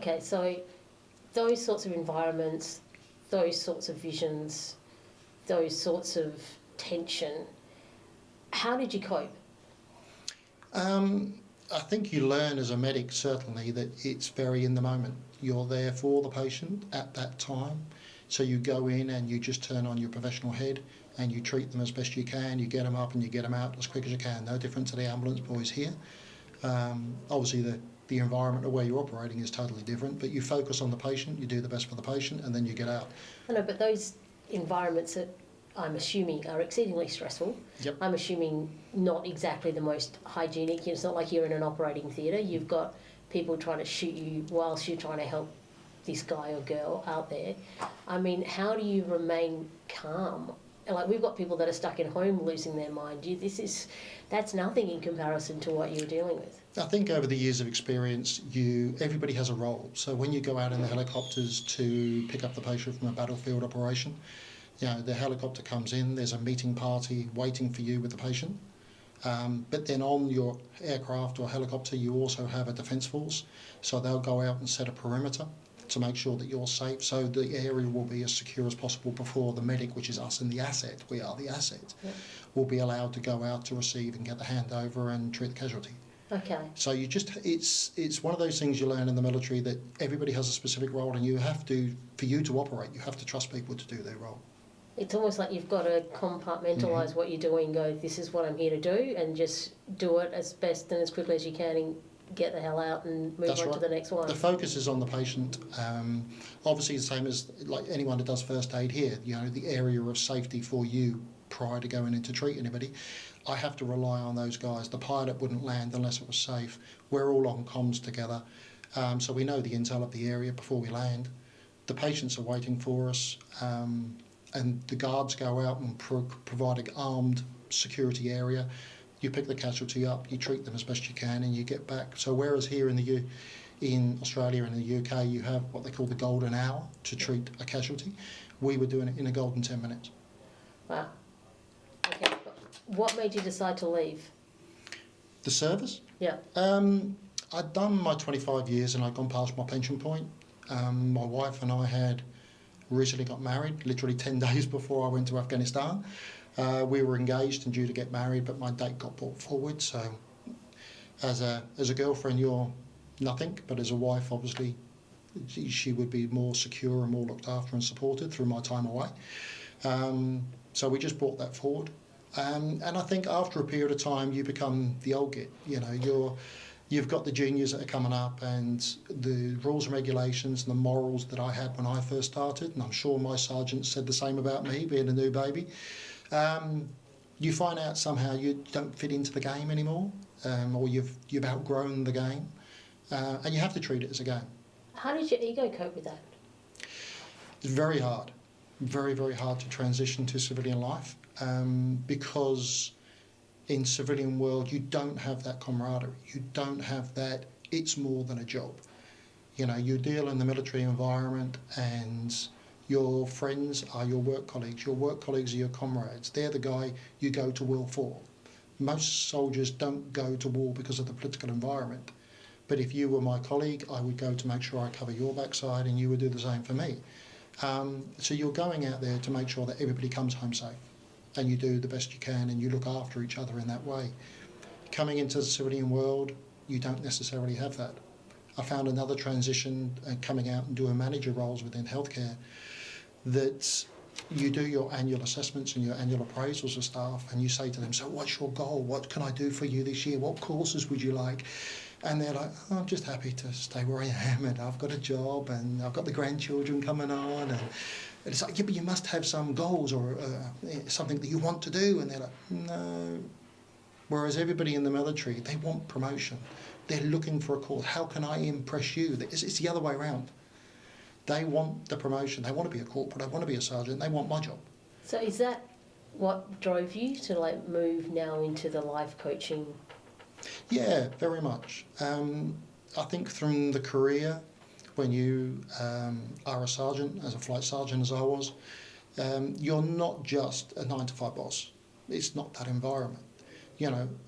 Okay, so those sorts of environments, those sorts of visions, those sorts of tension, how did you cope? I think you learn as a medic, certainly, that it's very in the moment. You're there for the patient at that time. So you go in and you just turn on your professional head and you treat them as best you can. You get them up and you get them out as quick as you can. No different to the ambulance boys here. Obviously, the environment of where you're operating is totally different, but you focus on the patient, you do the best for the patient, and then you get out. I know, but those environments that I'm assuming are exceedingly stressful. Yep. I'm assuming not exactly the most hygienic. It's not like you're in an operating theatre. You've got people trying to shoot you whilst you're trying to help this guy or girl out there. I mean, how do you remain calm? Like, we've got people that are stuck at home losing their mind. That's nothing in comparison to what you're dealing with. I think over the years of experience, everybody has a role. So when you go out in the helicopters to pick up the patient from a battlefield operation, the helicopter comes in, there's a meeting party waiting for you with the patient. But then on your aircraft or helicopter, you also have a defence force. So they'll go out and set a perimeter to make sure that you're safe. So the area will be as secure as possible before the medic, which is us and the asset, we are the asset, will be allowed to go out to receive and get the handover and treat the casualty. Okay. So it's one of those things you learn in the military, that everybody has a specific role, and for you to operate, you have to trust people to do their role. It's almost like you've got to compartmentalise what you're doing, go, this is what I'm here to do, and just do it as best and as quickly as you can and get the hell out and move on to the next one. The focus is on the patient. Obviously the same as like anyone that does first aid here, the area of safety for you prior to going in to treat anybody. I have to rely on those guys. The pilot wouldn't land unless it was safe. We're all on comms together, so we know the intel of the area before we land. The patients are waiting for us, and the guards go out and provide an armed security area. You pick the casualty up, you treat them as best you can, and you get back. So whereas here in Australia and the UK, you have what they call the golden hour to treat a casualty, we were doing it in a golden 10 minutes. Wow. Okay. What made you decide to leave? The service? Yeah. I'd done my 25 years and I'd gone past my pension point. My wife and I had recently got married, literally 10 days before I went to Afghanistan. We were engaged and due to get married, but my date got brought forward. So as a girlfriend, you're nothing, but as a wife, obviously, she would be more secure and more looked after and supported through my time away. So we just brought that forward. And I think after a period of time, you become the old git. You've got the juniors that are coming up, and the rules and regulations and the morals that I had when I first started, and I'm sure my sergeant said the same about me, being a new baby. You find out somehow you don't fit into the game anymore, or you've outgrown the game, and you have to treat it as a game. How did your ego cope with that? It's very hard, very, very hard to transition to civilian life, because in civilian world you don't have that camaraderie, you don't have that, it's more than a job. You deal in the military environment and your friends are your work colleagues are your comrades, they're the guy you go to war for. Most soldiers don't go to war because of the political environment, but if you were my colleague, I would go to make sure I cover your backside and you would do the same for me. So you're going out there to make sure that everybody comes home safe, and you do the best you can and you look after each other in that way. Coming into the civilian world, you don't necessarily have that. I found another transition coming out and doing manager roles within healthcare, that you do your annual assessments and your annual appraisals of staff, and you say to them, so what's your goal? What can I do for you this year? What courses would you like? And they're like, I'm just happy to stay where I am, and I've got a job and I've got the grandchildren coming on. And it's like, yeah, but you must have some goals or something that you want to do. And they're like, no. Whereas everybody in the military, they want promotion. They're looking for a cause. How can I impress you? It's the other way around. They want the promotion. They want to be a corporal. They want to be a sergeant. They want my job. So is that what drove you to move now into the life coaching? Yeah, very much. I think from the career, when you are a sergeant, as a flight sergeant as I was, you're not just a 9-to-5 boss. It's not that environment.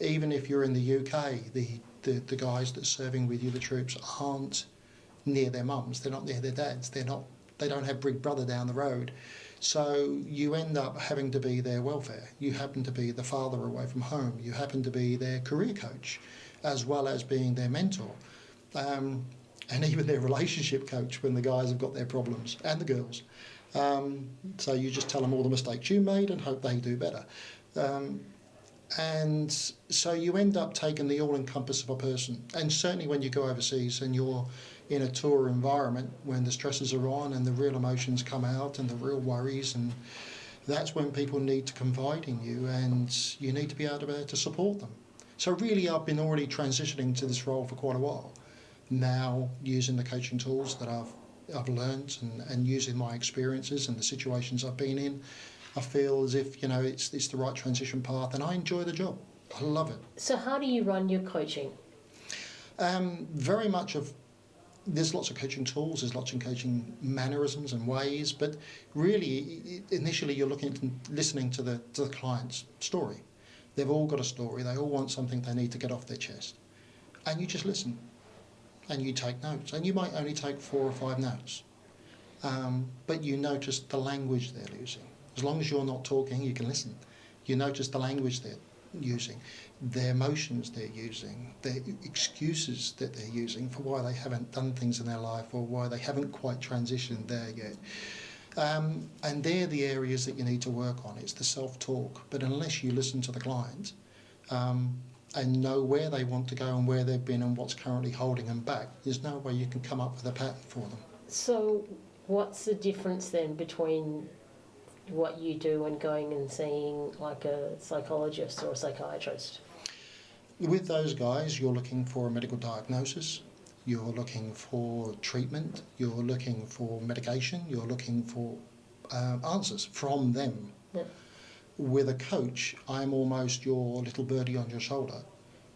Even if you're in the UK, the guys that are serving with you, the troops, aren't near their mums, they're not near their dads, they don't have Big Brother down the road. So you end up having to be their welfare. You happen to be the father away from home. You happen to be their career coach, as well as being their mentor. And even their relationship coach when the guys have got their problems, and the girls. So you just tell them all the mistakes you made and hope they do better. And so you end up taking the all-encompass of a person. And certainly when you go overseas and you're in a tour environment, when the stresses are on and the real emotions come out and the real worries, and that's when people need to confide in you, and you need to be able to support them. So really I've been already transitioning to this role for quite a while now, using the coaching tools that I've learned, and using my experiences and the situations I've been in. I feel as if, it's the right transition path, and I enjoy the job. I love it. So how do you run your coaching? Very much there's lots of coaching tools, there's lots of coaching mannerisms and ways, but really initially you're listening to the client's story. They've all got a story, they all want something they need to get off their chest. And you just listen and you take notes, and you might only take 4 or 5 notes, but you notice the language they're using. As long as you're not talking, you can listen. You notice the language they're using, their emotions they're using, their excuses that they're using for why they haven't done things in their life or why they haven't quite transitioned there yet. And they're the areas that you need to work on. It's the self-talk. But unless you listen to the client and know where they want to go and where they've been and what's currently holding them back, there's no way you can come up with a pattern for them. So what's the difference then between what you do and going and seeing like a psychologist or a psychiatrist? With those guys, you're looking for a medical diagnosis, you're looking for treatment, you're looking for medication, you're looking for answers from them. Yep. With a coach, I'm almost your little birdie on your shoulder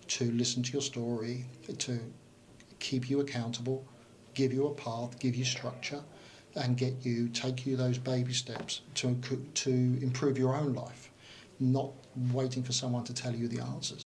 to listen to your story, to keep you accountable, give you a path, give you structure, and take you those baby steps to improve your own life, not waiting for someone to tell you the answers.